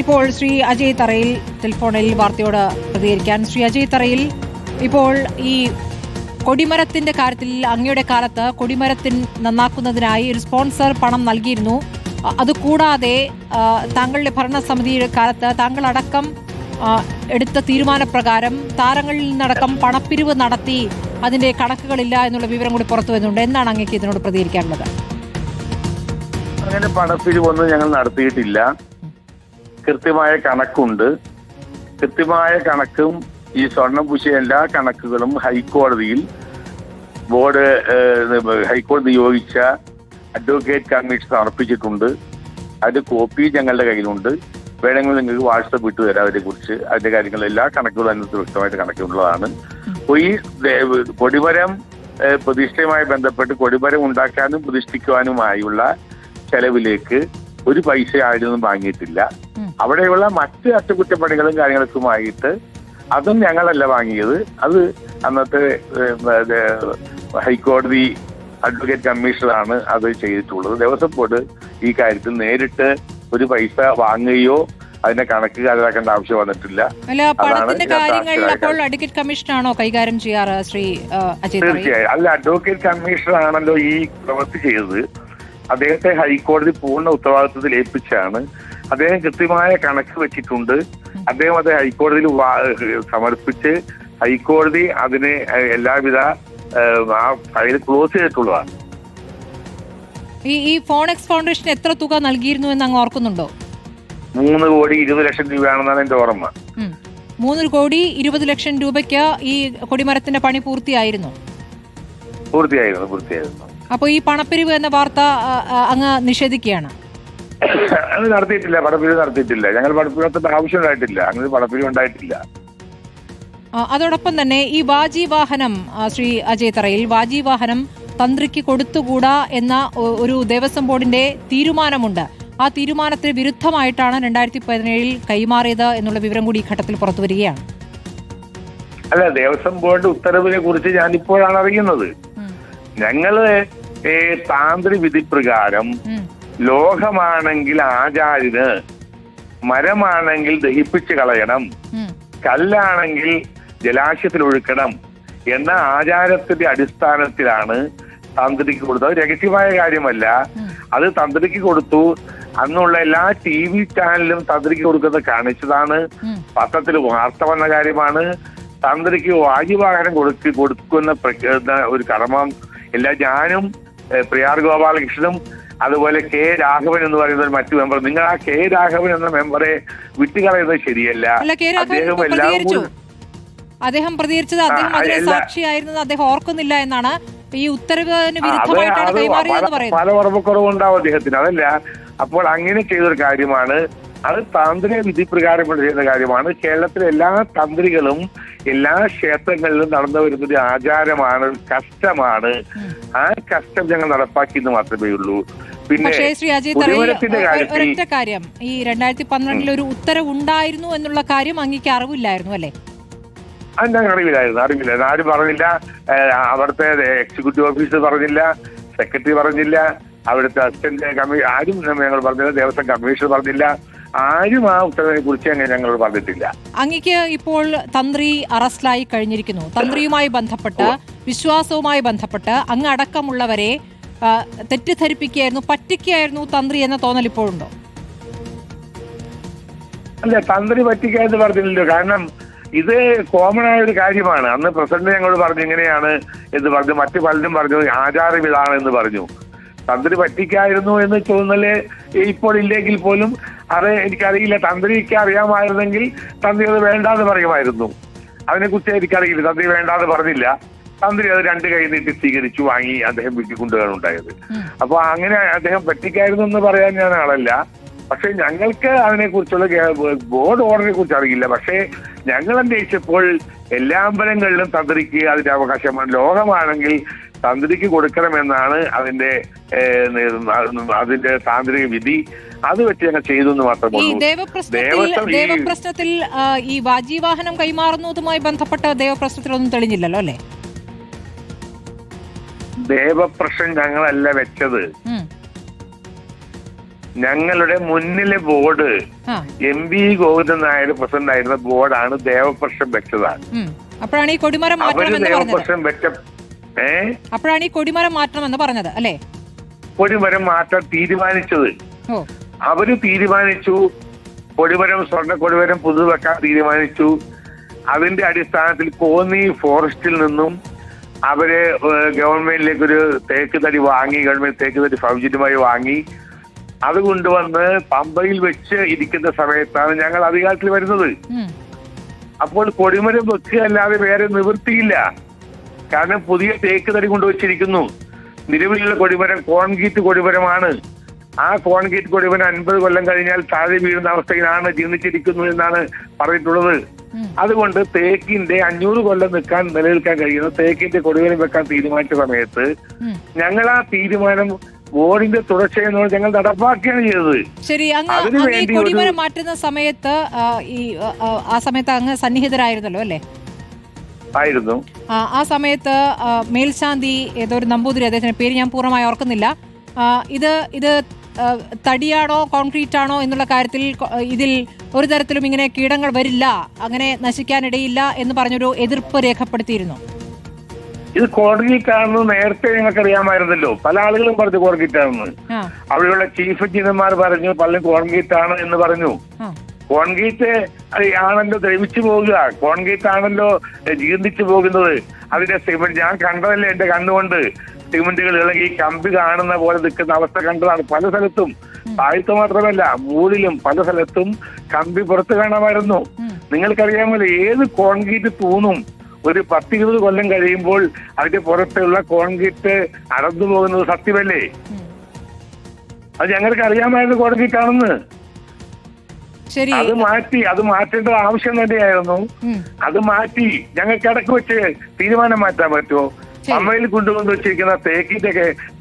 ഇപ്പോൾ ശ്രീ അജയ് തറയിൽ ടെലിഫോണിൽ വാർത്തയോട് പ്രതികരിക്കാൻ. ശ്രീ അജയ് തറയിൽ, ഇപ്പോൾ ഈ കൊടിമരത്തിന്റെ കാര്യത്തിൽ അങ്ങയുടെ കാലത്ത് കൊടിമരത്തിൻ നന്നാക്കുന്നതിനായി ഒരു സ്പോൺസർ പണം നൽകിയിരുന്നു. അതുകൂടാതെ താങ്കളുടെ ഭരണസമിതിയുടെ കാലത്ത് താങ്കളടക്കം എടുത്ത തീരുമാനപ്രകാരം താരങ്ങളിൽ നിന്നടക്കം പണപ്പിരിവ് നടത്തി അതിന്റെ കണക്കുകളില്ല എന്നുള്ള വിവരം കൂടി പുറത്തു വരുന്നുണ്ട്. എന്താണ് അങ്ങേക്ക് ഇതിനോട് പ്രതികരിക്കാനുള്ളത്? അങ്ങനെ പണപ്പിരിവൊന്നും ഞങ്ങൾ നടത്തിയിട്ടില്ല. കൃത്യമായ കണക്കുണ്ട്. കൃത്യമായ കണക്കും ഈ സ്വർണം പൂശിയ എല്ലാ കണക്കുകളും ഹൈക്കോടതിയിൽ ഹൈക്കോടതി നിയോഗിച്ച അഡ്വക്കേറ്റ് കമ്മീഷൻ സമർപ്പിച്ചിട്ടുണ്ട്. അതിന്റെ കോപ്പി ഞങ്ങളുടെ കയ്യിലുണ്ട്. വേണമെങ്കിൽ നിങ്ങൾക്ക് വാട്സപ്പ് ഇട്ട് തരാം. അതിനെക്കുറിച്ച് അതിന്റെ കാര്യങ്ങൾ എല്ലാ കണക്കുകളും അതിനകത്ത് വ്യക്തമായിട്ട് കണക്കുള്ളതാണ്. അപ്പോൾ ഈ കൊടിമരം പ്രതിഷ്ഠയുമായി ബന്ധപ്പെട്ട് കൊടിമരം ഉണ്ടാക്കാനും പ്രതിഷ്ഠിക്കുവാനുമായുള്ള ചെലവിലേക്ക് ഒരു പൈസ ആരും വാങ്ങിയിട്ടില്ല. അവിടെയുള്ള മറ്റ് അറ്റകുറ്റപ്പണികളും കാര്യങ്ങൾക്കുമായിട്ട് അതും ഞങ്ങളല്ല വാങ്ങിയത്. അത് അന്നത്തെ ഹൈക്കോടതി അഡ്വക്കേറ്റ് കമ്മീഷണറാണ് അത് ചെയ്തിട്ടുള്ളത്. ദേവസ്വം ബോർഡ് ഈ കാര്യത്തിൽ നേരിട്ട് ഒരു പൈസ വാങ്ങുകയോ അതിന്റെ കണക്ക് ഹാജരാക്കേണ്ട ആവശ്യം വന്നിട്ടില്ല. അഡ്വക്കേറ്റ് കമ്മീഷണറാണോ കൈകാര്യം ചെയ്യാറ് ശ്രീ അജയ്? തീർച്ചയായും അല്ല, അഡ്വക്കേറ്റ് കമ്മീഷണറാണല്ലോ ഈ പ്രവൃത്തി ചെയ്തത്. അദ്ദേഹത്തെ ഹൈക്കോടതി പൂർണ്ണ ഉത്തരവാദിത്വത്തിൽ ഏൽപ്പിച്ചാണ്. അദ്ദേഹം കൃത്യമായ കണക്ക് വെച്ചിട്ടുണ്ട്. അദ്ദേഹം അത് ഹൈക്കോടതിയിൽ സമർപ്പിച്ച് ഹൈക്കോടതി അതിന് എല്ലാവിധ ആ ഫയൽ ക്ലോസ് ചെയ്തിട്ടുള്ളതാണ്. ഈ ഫോണെക്സ് ഫൗണ്ടേഷൻ എത്ര തുക നൽകിയിരുന്നു എന്ന് അങ്ങ് ഓർക്കുന്നുണ്ടോ? 3,20,00,000 രൂപയാണെന്നാണ് എന്റെ ഓർമ്മ. 3,20,00,000 രൂപയ്ക്ക് ഈ കൊടിമരത്തിന്റെ പണി പൂർത്തിയായിരുന്നു. അപ്പൊ ഈ പണപ്പിരിവ് എന്ന വാർത്ത അങ്ങ് നിഷേധിക്കുകയാണ്? അത് നടത്തിയിട്ടില്ല, പണപ്പിരിവ് നടത്തിയിട്ടില്ല. ഞങ്ങൾ പണപ്പിരിവ് ആവശ്യം ഉണ്ടായിട്ടില്ല. അങ്ങനെ പണപ്പിരിവ് ഉണ്ടായിട്ടില്ല. അതോടൊപ്പം തന്നെ ഈ വാജീവാഹനം, ശ്രീ അജയ് തറയിൽ, വാജീവാഹനം തന്ത്രിക്ക് കൊടുത്തുകൂടാ എന്ന ഒരു ദേവസ്വം ബോർഡിന്റെ തീരുമാനമുണ്ട്. ആ തീരുമാനത്തിന് വിരുദ്ധമായിട്ടാണ് 2017 കൈമാറിയത് എന്നുള്ള വിവരം കൂടി ഈ ഘട്ടത്തിൽ പുറത്തു വരികയാണ്. അല്ല, ദേവസ്വം ബോർഡ് ഉത്തരവിനെ കുറിച്ച് ഞാൻ ഇപ്പോഴാണ് അറിയുന്നത്. ഞങ്ങള് താന്ത്രി വിധി പ്രകാരം ലോഹമാണെങ്കിൽ ആചാര്യന്, മരമാണെങ്കിൽ ദഹിപ്പിച്ച് കളയണം, കല്ലാണെങ്കിൽ ജലാശയത്തിൽ ഒഴുക്കണം എന്ന ആചാരത്തിന്റെ അടിസ്ഥാനത്തിലാണ് തന്ത്രിക്ക് കൊടുത്തത്. രഹസ്യമായ കാര്യമല്ല. അത് തന്ത്രിക്ക് കൊടുത്തു. അന്നുള്ള എല്ലാ TV ചാനലിലും തന്ത്രിക്ക് കൊടുക്കുന്നത് കാണിച്ചതാണ്. പത്രത്തിൽ വാർത്ത വന്ന കാര്യമാണ്. തന്ത്രിക്ക് വാജിവാഹനം കൊടുക്കുന്ന ഒരു കർമ്മം ഞാനും പ്രിയാർ ഗോപാലകൃഷ്ണനും അതുപോലെ കെ രാഘവൻ എന്ന് പറയുന്ന ഒരു മറ്റു മെമ്പർ, നിങ്ങൾ ആ കെ രാഘവൻ എന്ന മെമ്പറെ വിട്ടുകളയുന്നത് ശരിയല്ല. അദ്ദേഹം പ്രതികരിച്ചത് അദ്ദേഹം അതിനെ സാക്ഷിയായിരുന്നത് അദ്ദേഹം ഓർക്കുന്നില്ല എന്നാണ്. ഈ ഉത്തരവിന് വിരുദ്ധമായിട്ടാണ് കൈമാറിയതെന്ന് പറയുന്നത്. പല ഓർമ്മക്കുറവുണ്ടാവും അദ്ദേഹത്തിന്. അതല്ല, അപ്പോൾ അങ്ങനെ ചെയ്തൊരു കാര്യമാണ്. അത് താന്ത്രിക വിധി പ്രകാരം ചെയ്യുന്ന കാര്യമാണ്. കേരളത്തിലെ എല്ലാ തന്ത്രികളും എല്ലാ ക്ഷേത്രങ്ങളിലും നടന്നു വരുന്നൊരു ആചാരമാണ്, കഷ്ടമാണ്. ആ കഷ്ടം ഞങ്ങൾ നടപ്പാക്കിയെന്ന് മാത്രമേ ഉള്ളൂ. പിന്നെ ശ്രീ അജയ് തറയിൽ ഒരൊറ്റ കാര്യം, ഈ 2012 ഒരു ഉത്തരവ് ഉണ്ടായിരുന്നു എന്നുള്ള കാര്യം അങ്ങേക്ക് അറിവില്ലായിരുന്നു അല്ലേ? അത് ഞങ്ങൾ അറിവില്ലായിരുന്നു. ആരും പറഞ്ഞില്ല. അവിടുത്തെ എക്സിക്യൂട്ടീവ് ഓഫീസർ പറഞ്ഞില്ല, സെക്രട്ടറി പറഞ്ഞില്ല, അവിടുത്തെ അസിസ്റ്റന്റ് ആരും ഞങ്ങൾ പറഞ്ഞില്ല, ദേവസ്വം കമ്മീഷണർ പറഞ്ഞില്ല. ആരും ആ ഉത്തരവിനെ കുറിച്ച് അങ്ങനെ ഞങ്ങളോട് പറഞ്ഞിട്ടില്ല. അങ്ങേക്ക് ഇപ്പോൾ തന്ത്രി അറസ്റ്റിലായി കഴിഞ്ഞിരിക്കുന്നു. തന്ത്രിയുമായി ബന്ധപ്പെട്ട്, വിശ്വാസവുമായി ബന്ധപ്പെട്ട് അങ്ങ് അടക്കമുള്ളവരെ തെറ്റിദ്ധരിപ്പിക്കുകയായിരുന്നു, പറ്റിക്കുകയായിരുന്നു തന്ത്രി എന്ന തോന്നൽ ഇപ്പോഴുണ്ടോ? അല്ല, തന്ത്രി പറ്റിക്കുക എന്ന് പറഞ്ഞില്ലല്ലോ. കാരണം ഇത് കോമൺ ആയ ഒരു കാര്യമാണ്. അന്ന് പ്രസിഡന്റ് ഞങ്ങളോട് പറഞ്ഞു ഇങ്ങനെയാണ് എന്ന് പറഞ്ഞു. മറ്റു പലരും പറഞ്ഞു ആചാരം ഇതാണ് എന്ന് പറഞ്ഞു. തന്ത്രി പറ്റിക്കായിരുന്നു എന്ന് തോന്നല് ഇപ്പോൾ ഇല്ലെങ്കിൽ പോലും അത് എനിക്കറിയില്ല. തന്ത്രിക്ക് അറിയാമായിരുന്നെങ്കിൽ തന്ത്രി അത് വേണ്ടാന്ന് പറയുമായിരുന്നു. അതിനെക്കുറിച്ച് എനിക്കറിയില്ല. തന്ത്രി വേണ്ടാന്ന് പറഞ്ഞില്ല. തന്ത്രി അത് 2 കൈ നീട്ടി സ്വീകരിച്ചു, വാങ്ങി അദ്ദേഹം വീട്ടിൽ കൊണ്ടുപോകാൻ ഉണ്ടായത്. അപ്പൊ അങ്ങനെ അദ്ദേഹം പറ്റിക്കായിരുന്നു എന്ന് പറയാൻ ഞാൻ ആളല്ല. പക്ഷെ ഞങ്ങൾക്ക് അതിനെക്കുറിച്ചുള്ള ബോർഡ് ഓർഡറിനെ കുറിച്ച് അറിയില്ല. പക്ഷേ ഞങ്ങൾ അന്വേഷിച്ചപ്പോൾ എല്ലാ അമ്പലങ്ങളിലും തന്ത്രിക്ക് അതിന്റെ അവകാശമാണ്. ലോഹമാണെങ്കിൽ തന്ത്രിക്ക് കൊടുക്കണമെന്നാണ് അതിന്റെ താന്ത്രിക വിധി. അത് വെച്ച് ഞങ്ങൾ ചെയ്തു എന്ന് മാത്രമേ ഉള്ളൂ. ദേവപ്രശ്നത്തിൽ ഈ വാജീവാഹനം കൈമാറുന്നതുമായി ബന്ധപ്പെട്ട ദേവപ്രശ്നത്തിലൊന്നും തെളിഞ്ഞില്ലല്ലോ അല്ലേ? ദേവപ്രശ്നം ഞങ്ങളല്ല വെച്ചത്. ഞങ്ങളുടെ മുന്നിലെ board MP Govindan Nair president ആയിരുന്ന ബോർഡാണ് ദേവപ്രശ്നം വെച്ചതാണ്. അപ്പോഴാണ് ഈ കൊടിമരം ദേവപ്രശ്നം വെച്ച അപ്പോഴാണ് ഈ കൊടിമരം മാറ്റണമെന്ന് പറഞ്ഞത് അല്ലേ? കൊടിമരം മാറ്റാൻ തീരുമാനിച്ചത് അവര് തീരുമാനിച്ചു. കൊടിമരം സ്വർണ്ണ കൊടിമരം പുതുവെക്കാൻ തീരുമാനിച്ചു. അതിന്റെ അടിസ്ഥാനത്തിൽ കോന്നി ഫോറസ്റ്റിൽ നിന്നും അവര് ഗവൺമെന്റിലേക്കൊരു തേക്ക് തടി വാങ്ങി, ഗവൺമെന്റ് തേക്ക് തടി സൗജന്യമായി വാങ്ങി. അത് കൊണ്ടുവന്ന് പമ്പയിൽ വെച്ച് ഇരിക്കുന്ന സമയത്താണ് ഞങ്ങൾ അധികാരത്തിൽ വരുന്നത്. അപ്പോൾ കൊടിമരം വെക്കുക അല്ലാതെ വേറെ നിവൃത്തിയില്ല. കാരണം പുതിയ തേക്ക് തടി കൊണ്ടുവച്ചിരിക്കുന്നു. നിലവിലുള്ള കൊടിമരം കോൺക്രീറ്റ് കൊടിമരമാണ്. ആ കോൺക്രീറ്റ് കൊടിമരം 50 കൊല്ലം കഴിഞ്ഞാൽ താഴെ വീഴുന്ന അവസ്ഥയിലാണ് ജീർണിച്ചിരിക്കുന്നു എന്നാണ് പറഞ്ഞിട്ടുള്ളത്. അതുകൊണ്ട് തേക്കിന്റെ 500 കൊല്ലം നിലനിൽക്കാൻ കഴിയുന്ന തേക്കിന്റെ കൊടിമരം വെക്കാൻ തീരുമാനിച്ച സമയത്ത് ഞങ്ങൾ ആ തീരുമാനം ബോർഡിന്റെ തുടർച്ചയെന്ന് ഞങ്ങൾ നടപ്പാക്കുകയാണ് ചെയ്തത്. ശരി, അങ്ങ് കൊടിമരം മാറ്റുന്ന സമയത്ത് ആ സമയത്ത് അങ്ങ് സന്നിഹിതരായിരുന്നല്ലോ അല്ലേ? ആയിരുന്നു. ആ സമയത്ത് മേൽശാന്തി ഏതോ ഒരു നമ്പൂതിരി, അദ്ദേഹത്തിന്റെ പേര് ഞാൻ പൂർണ്ണമായി ഓർക്കുന്നില്ല, ഇത് തടിയാണോ കോൺക്രീറ്റ് ആണോ എന്നുള്ള കാര്യത്തിൽ ഇതിൽ ഒരു തരത്തിലും ഇങ്ങനെ കീടങ്ങൾ വരില്ല, അങ്ങനെ നശിക്കാനിടയില്ല എന്ന് പറഞ്ഞൊരു എതിർപ്പ് രേഖപ്പെടുത്തിയിരുന്നു. ഇത് കോൺക്രീറ്റ് ആണെന്ന് നേരത്തെ ഞങ്ങൾക്ക് അറിയാമായിരുന്നല്ലോ. പല ആളുകളും പറഞ്ഞു കോൺക്രീറ്റ് ആണെന്ന്. അവിടെയുള്ള ചീഫ് എഞ്ചിനീയർമാർ പറഞ്ഞു പലരും കോൺക്രീറ്റ് ആണ് എന്ന് പറഞ്ഞു. കോൺക്രീറ്റ് ആണല്ലോ ദ്രവിച്ചു പോകുക, കോൺക്രീറ്റ് ആണല്ലോ ജീർണിച്ചു പോകുന്നത്. അതിന്റെ സിമെന്റ് ഞാൻ കണ്ടതല്ലേ എന്റെ കണ്ണുകൊണ്ട്. സിമെന്റുകൾ ഇളകി കമ്പി കാണുന്ന പോലെ നിൽക്കുന്ന അവസ്ഥ കണ്ടതാണ് പല സ്ഥലത്തും. താഴ്ത്തു മാത്രമല്ല മുകളിലും പല സ്ഥലത്തും കമ്പി പുറത്ത് കാണാമായിരുന്നു. നിങ്ങൾക്കറിയാമല്ലോ, ഏത് കോൺക്രീറ്റ് തൂണും ഒരു 10-20 കൊല്ലം കഴിയുമ്പോൾ അതിന്റെ പുറത്തുള്ള കോൺക്രീറ്റ് അടർന്നു പോകുന്നത് സത്യമല്ലേ? അത് ഞങ്ങൾക്ക് അറിയാമായിരുന്നു കോൺക്രീറ്റ് ആണെന്ന്. അത് മാറ്റേണ്ട ആവശ്യം തന്നെയായിരുന്നു. അത് മാറ്റി ഞങ്ങൾക്ക് ഇടയ്ക്ക് വെച്ച് തീരുമാനം മാറ്റാൻ പറ്റുമോ? അമ്മയിൽ കൊണ്ടുവന്ന് വെച്ചിരിക്കുന്ന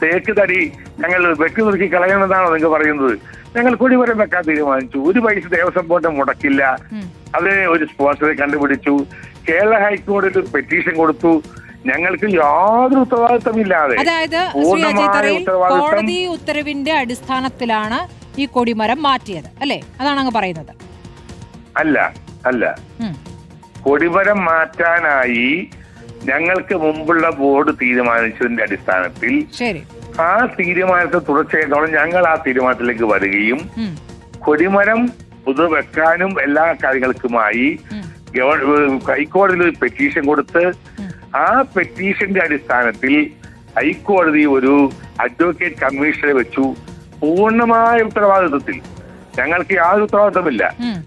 തേക്ക് തടി ഞങ്ങൾ വെട്ടി നുറുക്കി കളയണമെന്നാണോ നിങ്ങൾ പറയുന്നത്? ഞങ്ങൾ കൊടിമരം വെക്കാൻ തീരുമാനിച്ചു. ഒരു പൈസ ദേവസ്വം ബോർഡ് മുടക്കില്ല. അത് ഒരു സ്പോൺസറെ കണ്ടുപിടിച്ചു. കേരള ഹൈക്കോടതിയിൽ ഒരു പെറ്റീഷൻ കൊടുത്തു. ഞങ്ങൾക്ക് യാതൊരു ഉത്തരവാദിത്തമില്ലാതെ, അതായത് കോടതി ഉത്തരവിന്റെ അടിസ്ഥാനത്തിലാണ് ഈ കൊടിമരം മാറ്റിയത് അല്ലേ? അതാണ് അങ്ങ് പറയുന്നത്? അല്ല, കൊടിമരം മാറ്റാനായി ഞങ്ങൾക്ക് മുമ്പുള്ള ബോർഡ് തീരുമാനിച്ചതിന്റെ അടിസ്ഥാനത്തിൽ ആ തീരുമാനത്തെ തുടർച്ചയായിട്ടോളം ഞങ്ങൾ ആ തീരുമാനത്തിലേക്ക് വരികയും കൊടിമരം പുതുവെക്കാനും എല്ലാ കാര്യങ്ങൾക്കുമായി ഹൈക്കോടതിയിൽ ഒരു പെറ്റീഷൻ കൊടുത്ത് ആ പെറ്റീഷന്റെ അടിസ്ഥാനത്തിൽ ഹൈക്കോടതി ഒരു അഡ്വക്കേറ്റ് കമ്മീഷനെ വെച്ചു. പൂർണ്ണമായ ഉത്തരവാദിത്വത്തിൽ. ഞങ്ങൾക്ക് യാതൊരു ഉത്തരവാദിത്തമില്ല.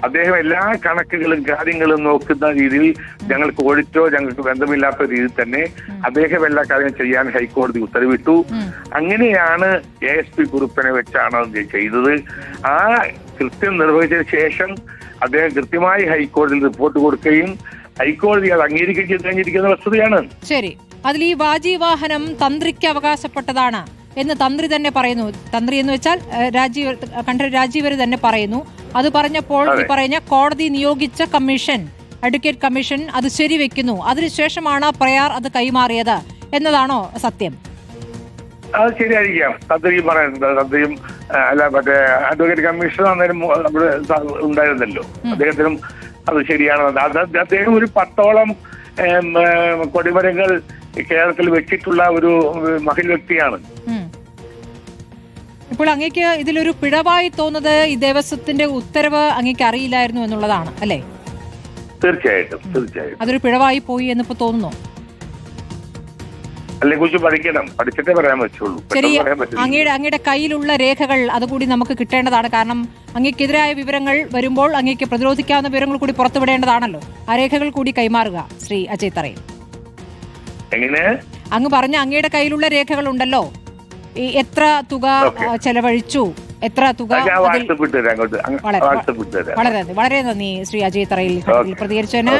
അദ്ദേഹം എല്ലാ കണക്കുകളും കാര്യങ്ങളും നോക്കുന്ന രീതിയിൽ ഞങ്ങൾക്ക് ഓഡിറ്റോ ഞങ്ങൾക്ക് ബന്ധമില്ലാത്ത രീതിയിൽ തന്നെ അദ്ദേഹം എല്ലാ കാര്യങ്ങളും ചെയ്യാൻ ഹൈക്കോടതി ഉത്തരവിട്ടു. അങ്ങനെയാണ് ASP കുറുപ്പിനെ വെച്ചാണ് അത് ചെയ്തത്. ആ കൃത്യം നിർവഹിച്ചതിന് ശേഷം അദ്ദേഹം കൃത്യമായി ഹൈക്കോടതിയിൽ റിപ്പോർട്ട് കൊടുക്കുകയും ഹൈക്കോടതി അത് അംഗീകരിക്കുകയും ചെയ്ത് കഴിഞ്ഞിരിക്കുന്ന വസ്തുതയാണ്. ശരി, അതിൽ ഈ വാജിവാഹനം തന്ത്രിക്ക് അവകാശപ്പെട്ടതാണ് എന്ന് തന്ത്രി തന്നെ പറയുന്നു. തന്ത്രി എന്ന് വെച്ചാൽ രാജീവര് തന്നെ പറയുന്നു. അത് പറഞ്ഞപ്പോൾ ഈ പറഞ്ഞ കോടതി നിയോഗിച്ച കമ്മീഷൻ, അഡ്വക്കേറ്റ് കമ്മീഷൻ അത് ശരിവെക്കുന്നു. അതിനുശേഷമാണ് പ്രയാർ അത് കൈമാറിയത് എന്നതാണോ സത്യം? അത് ശരിയായിരിക്കാം. തന്ത്രിയും പറയുന്നത്. തന്ത്രിയും അല്ല, മറ്റേ അഡ്വക്കേറ്റ് കമ്മീഷൻ അന്നേരം അവിടെ ഉണ്ടായിരുന്നല്ലോ. അദ്ദേഹത്തിനും അത് ശരിയാണ്. അദ്ദേഹം ഒരു 10ഓളം കൊടിമരങ്ങൾ കേരളത്തിൽ വെച്ചിട്ടുള്ള ഒരു മഹിൾ വ്യക്തിയാണ്. ഇപ്പോൾ അങ്ങേക്ക് ഇതിലൊരു പിഴവായി തോന്നുന്നത് ഈ ദേവസ്വത്തിന്റെ ഉത്തരവ് അങ്ങേക്ക് അറിയില്ലായിരുന്നു എന്നുള്ളതാണ് അല്ലേ? തീർച്ചയായിട്ടും. അതൊരു പിഴവായി പോയി എന്നിപ്പോ തോന്നുന്നു. അതിനെക്കുറിച്ച് പഠിക്കണം, പഠിച്ചിട്ടേ പറയാൻ പറ്റുള്ളൂ. ശരി, അങ്ങയുടെ കയ്യിലുള്ള രേഖകൾ അതുകൂടി നമുക്ക് കിട്ടേണ്ടതാണ്. കാരണം അങ്ങേക്കെതിരായ വിവരങ്ങൾ വരുമ്പോൾ അങ്ങേക്ക് പ്രതിരോധിക്കാവുന്ന വിവരങ്ങൾ കൂടി പുറത്തുവിടേണ്ടതാണല്ലോ. ആ രേഖകൾ കൂടി കൈമാറുക ശ്രീ അജയ് തറയിൽ. എങ്ങനെ അങ്ങ് പറഞ്ഞ അങ്ങയുടെ കയ്യിലുള്ള രേഖകൾ ഉണ്ടല്ലോ, എത്ര തുക ചെലവഴിച്ചു, എത്ര തുക. വളരെ നന്ദി ശ്രീ അജയ് തറയിൽ പ്രതികരിച്ചതിന്.